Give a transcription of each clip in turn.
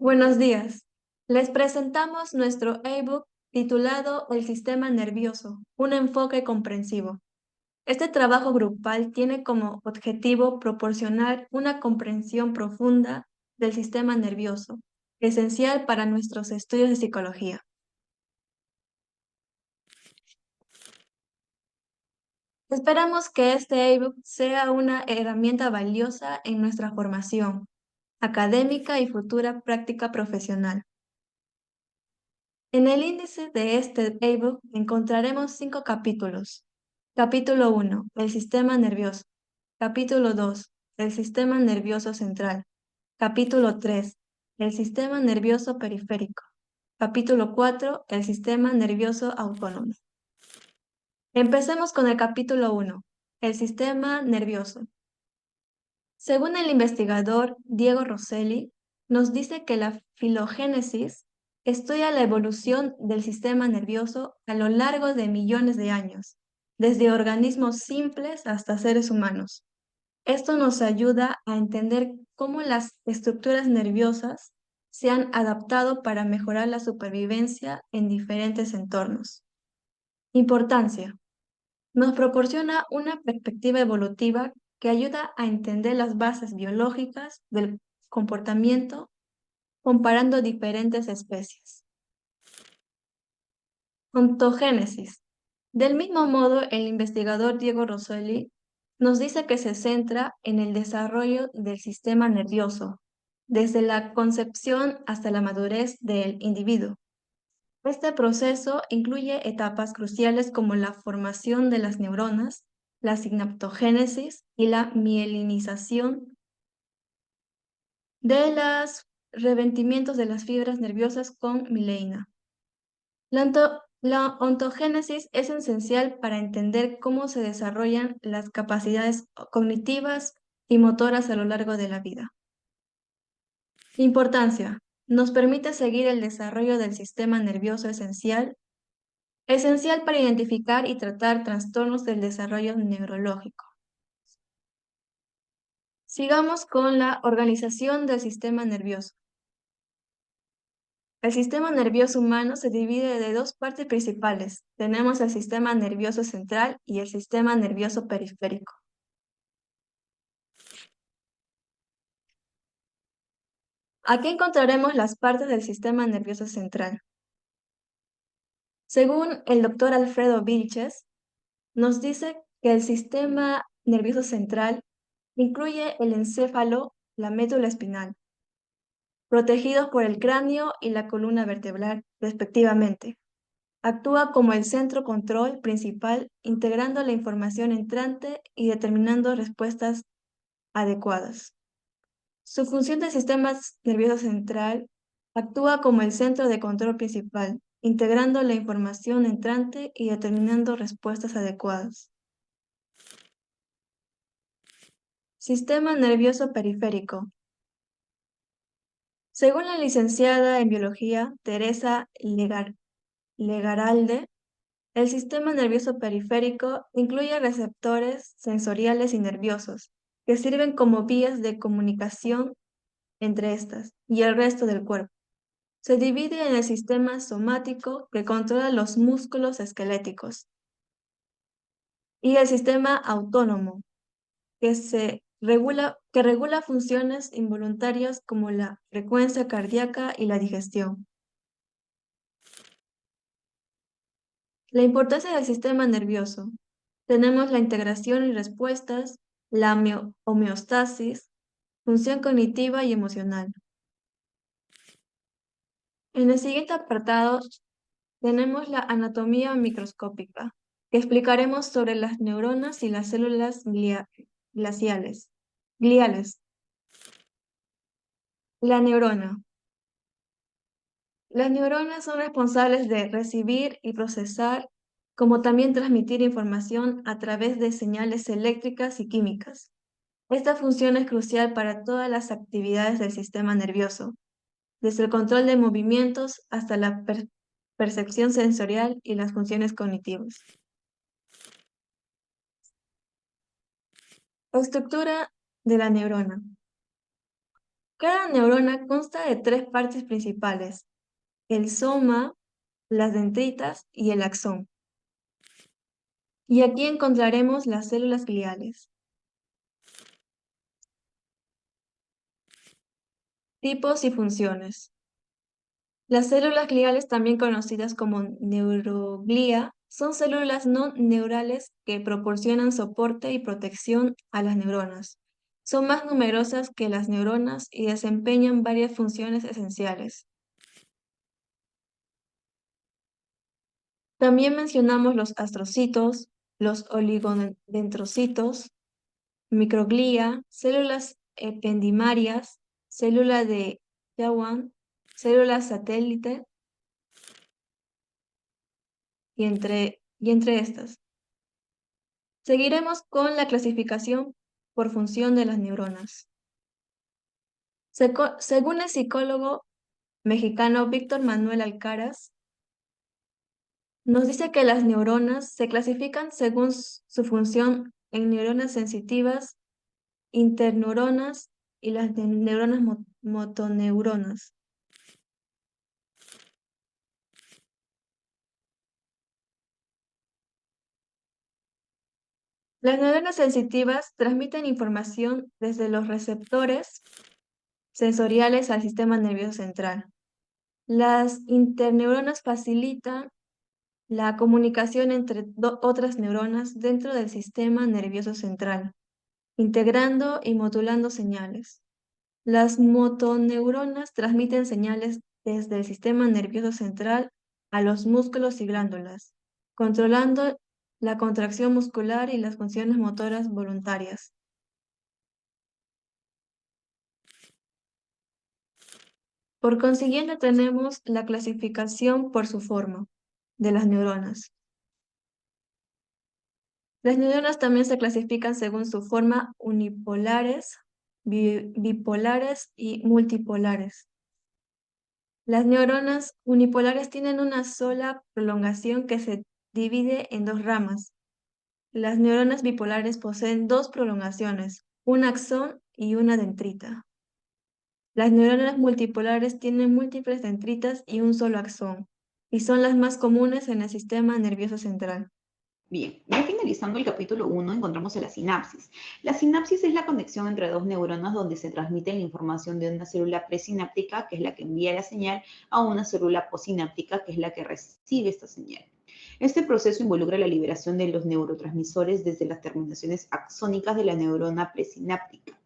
Buenos días. Les presentamos nuestro ebook titulado El sistema nervioso, un enfoque comprensivo. Este trabajo grupal tiene como objetivo proporcionar una comprensión profunda del sistema nervioso, esencial para nuestros estudios de psicología. Esperamos que este ebook sea una herramienta valiosa en nuestra formación académica y futura práctica profesional. En el índice de este ebook encontraremos 5 capítulos. Capítulo 1, el sistema nervioso. Capítulo 2, el sistema nervioso central. Capítulo 3, el sistema nervioso periférico. Capítulo 4, el sistema nervioso autónomo. Empecemos con el capítulo 1, el sistema nervioso. Según el investigador Diego Rosselli, nos dice que la filogénesis estudia la evolución del sistema nervioso a lo largo de millones de años, desde organismos simples hasta seres humanos. Esto nos ayuda a entender cómo las estructuras nerviosas se han adaptado para mejorar la supervivencia en diferentes entornos. Importancia. Nos proporciona una perspectiva evolutiva que ayuda a entender las bases biológicas del comportamiento comparando diferentes especies. Ontogénesis. Del mismo modo, el investigador Diego Rosselli nos dice que se centra en el desarrollo del sistema nervioso, desde la concepción hasta la madurez del individuo. Este proceso incluye etapas cruciales como la formación de las neuronas, la sinaptogénesis y la mielinización de los revestimientos de las fibras nerviosas con mileina. La ontogénesis es esencial para entender cómo se desarrollan las capacidades cognitivas y motoras a lo largo de la vida. Importancia. Nos permite seguir el desarrollo del sistema nervioso esencial para identificar y tratar trastornos del desarrollo neurológico. Sigamos con la organización del sistema nervioso. El sistema nervioso humano se divide de dos partes principales. Tenemos el sistema nervioso central y el sistema nervioso periférico. Aquí encontraremos las partes del sistema nervioso central. Según el doctor Alfredo Vilches, nos dice que el sistema nervioso central incluye el encéfalo, la médula espinal, protegidos por el cráneo y la columna vertebral, respectivamente. Actúa como el centro control principal, integrando la información entrante y determinando respuestas adecuadas. Su función del sistema nervioso central actúa como el centro de control principal, integrando la información entrante y determinando respuestas adecuadas. Sistema nervioso periférico. Según la licenciada en biología Teresa Legaralde, el sistema nervioso periférico incluye receptores sensoriales y nerviosos, que sirven como vías de comunicación entre estas y el resto del cuerpo. Se divide en el sistema somático, que controla los músculos esqueléticos, y el sistema autónomo, que regula funciones involuntarias como la frecuencia cardíaca y la digestión. La importancia del sistema nervioso. Tenemos la integración y respuestas, la homeostasis, función cognitiva y emocional. En el siguiente apartado tenemos la anatomía microscópica, que explicaremos sobre las neuronas y las células gliales. La neurona. Las neuronas son responsables de recibir y procesar, como también transmitir información a través de señales eléctricas y químicas. Esta función es crucial para todas las actividades del sistema nervioso, desde el control de movimientos hasta la percepción sensorial y las funciones cognitivas. Estructura de la neurona. Cada neurona consta de 3 partes principales: el soma, las dendritas y el axón. Y aquí encontraremos las células gliales. Tipos y funciones. Las células gliales, también conocidas como neuroglía, son células no neurales que proporcionan soporte y protección a las neuronas. Son más numerosas que las neuronas y desempeñan varias funciones esenciales. También mencionamos los astrocitos, los oligodendrocitos, microglía, células ependimarias, célula de Schwann, células satélite y entre estas. Seguiremos con la clasificación por función de las neuronas. Según el psicólogo mexicano Víctor Manuel Alcaraz, nos dice que las neuronas se clasifican según su función en neuronas sensitivas, interneuronas y las neuronas motoneuronas. Las neuronas sensitivas transmiten información desde los receptores sensoriales al sistema nervioso central. Las interneuronas facilitan la comunicación entre otras neuronas dentro del sistema nervioso central, integrando y modulando señales. Las motoneuronas transmiten señales desde el sistema nervioso central a los músculos y glándulas, controlando la contracción muscular y las funciones motoras voluntarias. Por consiguiente, tenemos la clasificación por su forma de las neuronas. Las neuronas también se clasifican según su forma unipolares, bipolares y multipolares. Las neuronas unipolares tienen una sola prolongación que se divide en 2 ramas. Las neuronas bipolares poseen 2 prolongaciones, un axón y una dendrita. Las neuronas multipolares tienen múltiples dendritas y un solo axón, y son las más comunes en el sistema nervioso central. Bien, ya finalizando el capítulo 1 encontramos a la sinapsis. La sinapsis es la conexión entre dos neuronas donde se transmite la información de una célula presináptica, que es la que envía la señal, a una célula posináptica, que es la que recibe esta señal. Este proceso involucra la liberación de los neurotransmisores desde las terminaciones axónicas de la neurona presináptica.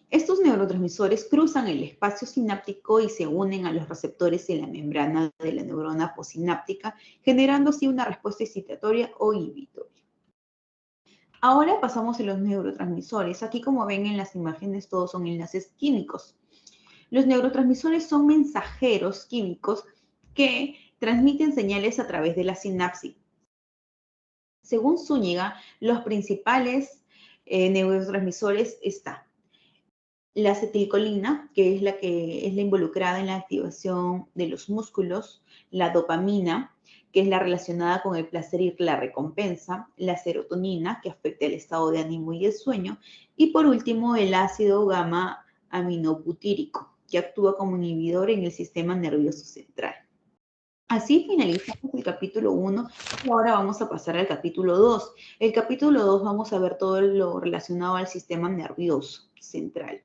Estos neurotransmisores cruzan el espacio sináptico y se unen a los receptores en la membrana de la neurona posináptica, generando así una respuesta excitatoria o inhibitoria. Ahora pasamos a los neurotransmisores. Aquí, como ven en las imágenes, todos son enlaces químicos. Los neurotransmisores son mensajeros químicos que transmiten señales a través de la sinapsis. Según Zúñiga, los principales neurotransmisores están la acetilcolina, que es la involucrada en la activación de los músculos, la dopamina, que es la relacionada con el placer y la recompensa, la serotonina, que afecta el estado de ánimo y el sueño, y por último el ácido gamma aminobutírico, que actúa como inhibidor en el sistema nervioso central. Así finalizamos el capítulo 1 y ahora vamos a pasar al capítulo 2. El capítulo 2 vamos a ver todo lo relacionado al sistema nervioso central.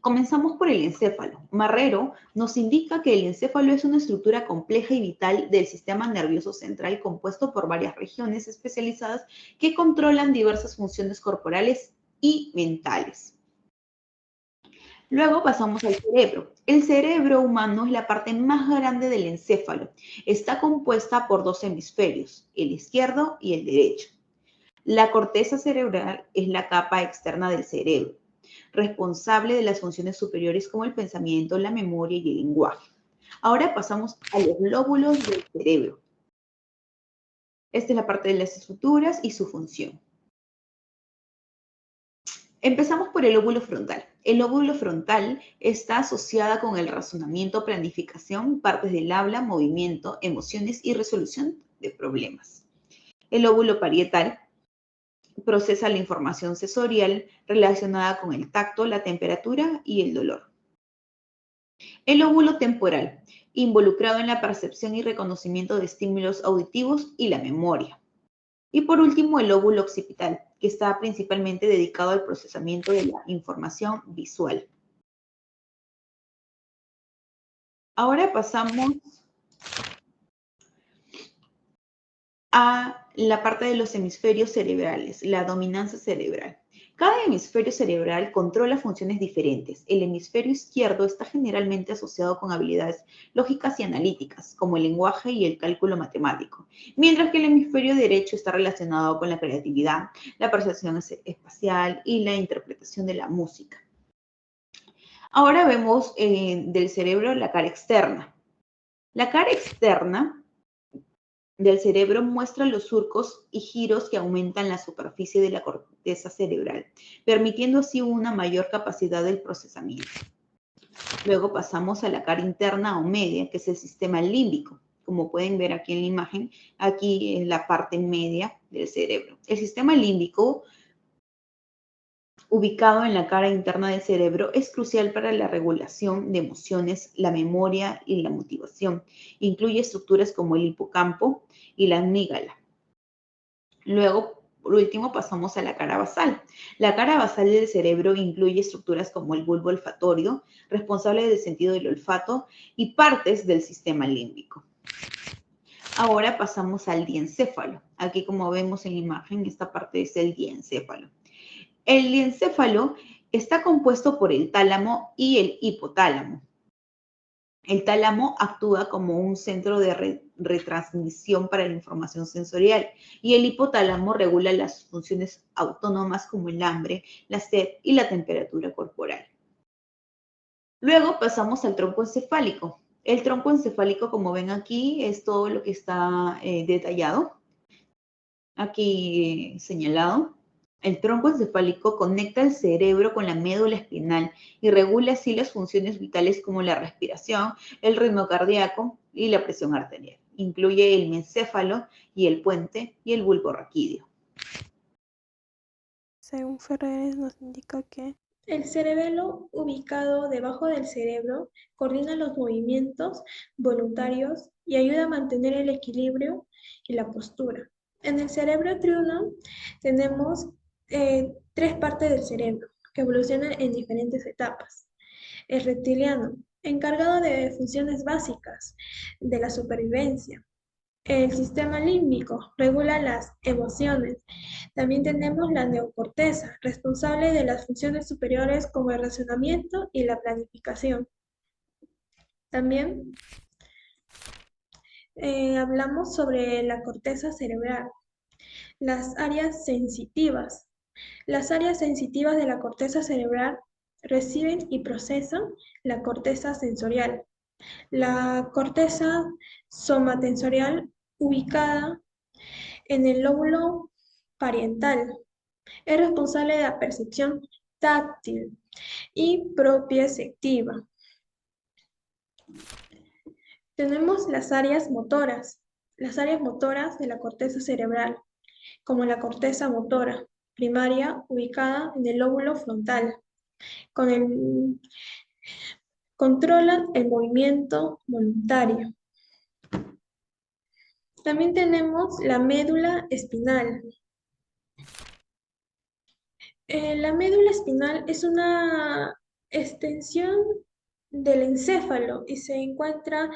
Comenzamos por el encéfalo. Marrero nos indica que el encéfalo es una estructura compleja y vital del sistema nervioso central compuesto por varias regiones especializadas que controlan diversas funciones corporales y mentales. Luego pasamos al cerebro. El cerebro humano es la parte más grande del encéfalo. Está compuesta por 2 hemisferios, el izquierdo y el derecho. La corteza cerebral es la capa externa del cerebro, responsable de las funciones superiores como el pensamiento, la memoria y el lenguaje. Ahora pasamos a los lóbulos del cerebro. Esta es la parte de las estructuras y su función. Empezamos por el lóbulo frontal. El lóbulo frontal está asociada con el razonamiento, planificación, partes del habla, movimiento, emociones y resolución de problemas. El lóbulo parietal procesa la información sensorial relacionada con el tacto, la temperatura y el dolor. El lóbulo temporal, involucrado en la percepción y reconocimiento de estímulos auditivos y la memoria. Y por último, el lóbulo occipital, que está principalmente dedicado al procesamiento de la información visual. Ahora pasamos a la parte de los hemisferios cerebrales, la dominancia cerebral. Cada hemisferio cerebral controla funciones diferentes. El hemisferio izquierdo está generalmente asociado con habilidades lógicas y analíticas, como el lenguaje y el cálculo matemático, mientras que el hemisferio derecho está relacionado con la creatividad, la percepción espacial y la interpretación de la música. Ahora vemos del cerebro la cara externa. La cara externa del cerebro muestra los surcos y giros que aumentan la superficie de la corteza cerebral, permitiendo así una mayor capacidad del procesamiento. Luego pasamos a la cara interna o media, que es el sistema límbico. Como pueden ver aquí en la imagen, aquí es la parte media del cerebro. El sistema límbico, ubicado en la cara interna del cerebro, es crucial para la regulación de emociones, la memoria y la motivación. Incluye estructuras como el hipocampo y la amígdala. Luego, por último, pasamos a la cara basal. La cara basal del cerebro incluye estructuras como el bulbo olfatorio, responsable del sentido del olfato, y partes del sistema límbico. Ahora pasamos al diencéfalo. Aquí, como vemos en la imagen, esta parte es el diencéfalo. El diencéfalo está compuesto por el tálamo y el hipotálamo. El tálamo actúa como un centro de retransmisión para la información sensorial y el hipotálamo regula las funciones autónomas como el hambre, la sed y la temperatura corporal. Luego pasamos al tronco encefálico. El tronco encefálico, como ven aquí, es todo lo que está detallado, aquí señalado. El tronco encefálico conecta el cerebro con la médula espinal y regula así las funciones vitales como la respiración, el ritmo cardíaco y la presión arterial. Incluye el mencéfalo y el puente y el bulbo raquídeo. Según Ferreres nos indica que el cerebelo, ubicado debajo del cerebro, coordina los movimientos voluntarios y ayuda a mantener el equilibrio y la postura. En el cerebro triuno tenemos tres partes del cerebro que evolucionan en diferentes etapas. El reptiliano, encargado de funciones básicas de la supervivencia. El sistema límbico regula las emociones. También tenemos la neocorteza, responsable de las funciones superiores como el razonamiento y la planificación. También hablamos sobre la corteza cerebral, las áreas sensitivas. Las áreas sensitivas de la corteza cerebral reciben y procesan la corteza sensorial. La corteza somatensorial, ubicada en el lóbulo parietal, es responsable de la percepción táctil y propioceptiva. Tenemos las áreas motoras de la corteza cerebral, como la corteza motora primaria ubicada en el lóbulo frontal, controlan el movimiento voluntario. También tenemos la médula espinal. La médula espinal es una extensión del encéfalo y se encuentra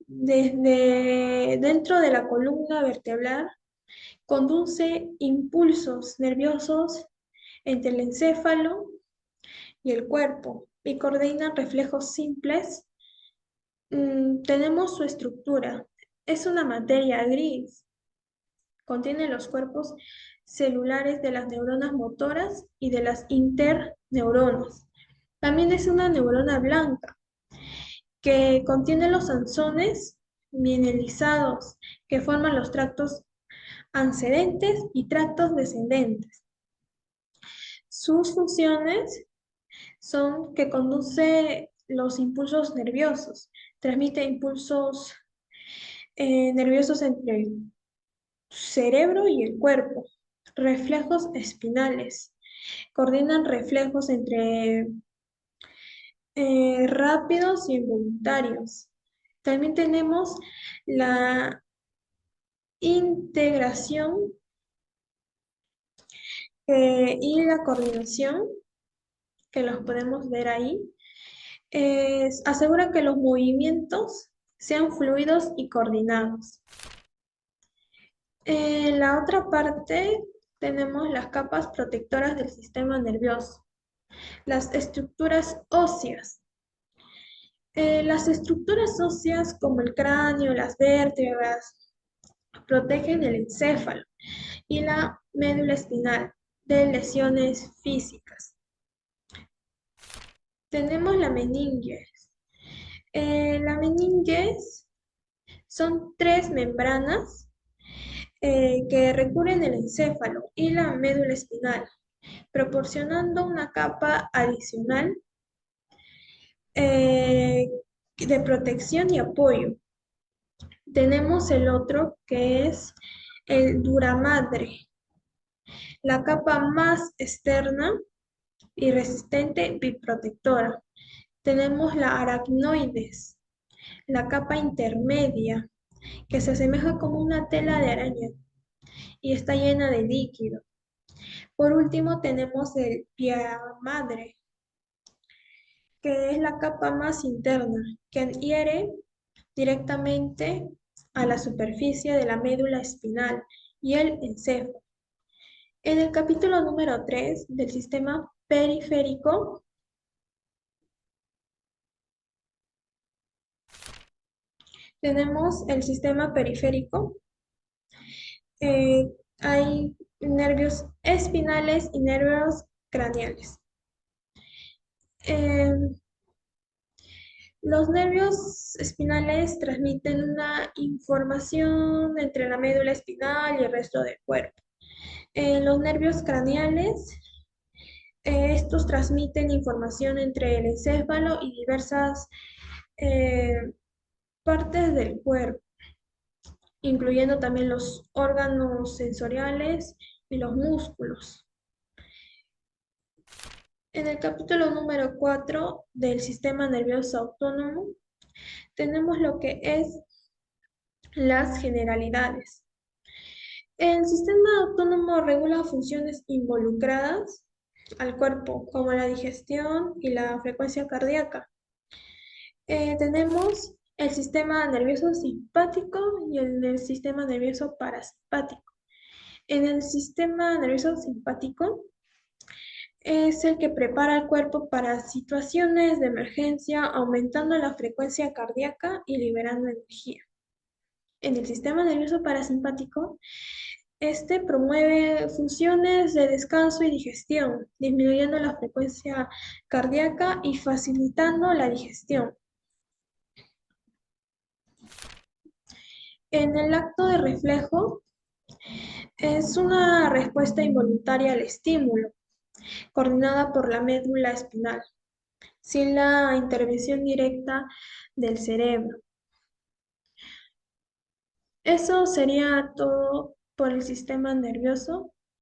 desde dentro de la columna vertebral. Conduce impulsos nerviosos entre el encéfalo y el cuerpo y coordina reflejos simples. Tenemos su estructura. Es una materia gris. Contiene los cuerpos celulares de las neuronas motoras y de las interneuronas. También es una neurona blanca que contiene los axones mielinizados que forman los tractos ascendentes y tractos descendentes. Sus funciones son que conduce los impulsos nerviosos, transmite impulsos nerviosos entre el cerebro y el cuerpo, reflejos espinales. Coordinan reflejos entre rápidos y involuntarios. También tenemos la integración y la coordinación, que los podemos ver ahí. Asegura que los movimientos sean fluidos y coordinados. En la otra parte tenemos las capas protectoras del sistema nervioso, las estructuras óseas. Las estructuras óseas como el cráneo, las vértebras, protegen el encéfalo y la médula espinal de lesiones físicas. Tenemos la meninges. La meninges son 3 membranas que recubren el encéfalo y la médula espinal, proporcionando una capa adicional de protección y apoyo. Tenemos el otro que es el duramadre, la capa más externa y resistente y protectora. Tenemos la aracnoides, la capa intermedia, que se asemeja como una tela de araña y está llena de líquido. Por último tenemos el piamadre, que es la capa más interna, que adhiere directamente a la superficie de la médula espinal y el encéfalo. En el capítulo número 3 del sistema periférico, tenemos el sistema periférico. Hay nervios espinales y nervios craneales. Los nervios espinales transmiten una información entre la médula espinal y el resto del cuerpo. Los nervios craneales, estos transmiten información entre el encéfalo y diversas partes del cuerpo, incluyendo también los órganos sensoriales y los músculos. En el capítulo número 4 del sistema nervioso autónomo, tenemos lo que es las generalidades. El sistema autónomo regula funciones involucradas al cuerpo, como la digestión y la frecuencia cardíaca. Tenemos el sistema nervioso simpático y el sistema nervioso parasimpático. En el sistema nervioso simpático es el que prepara el cuerpo para situaciones de emergencia, aumentando la frecuencia cardíaca y liberando energía. En el sistema nervioso parasimpático, este promueve funciones de descanso y digestión, disminuyendo la frecuencia cardíaca y facilitando la digestión. En el acto de reflejo, es una respuesta involuntaria al estímulo, coordinada por la médula espinal, sin la intervención directa del cerebro. Eso sería todo por el sistema nervioso.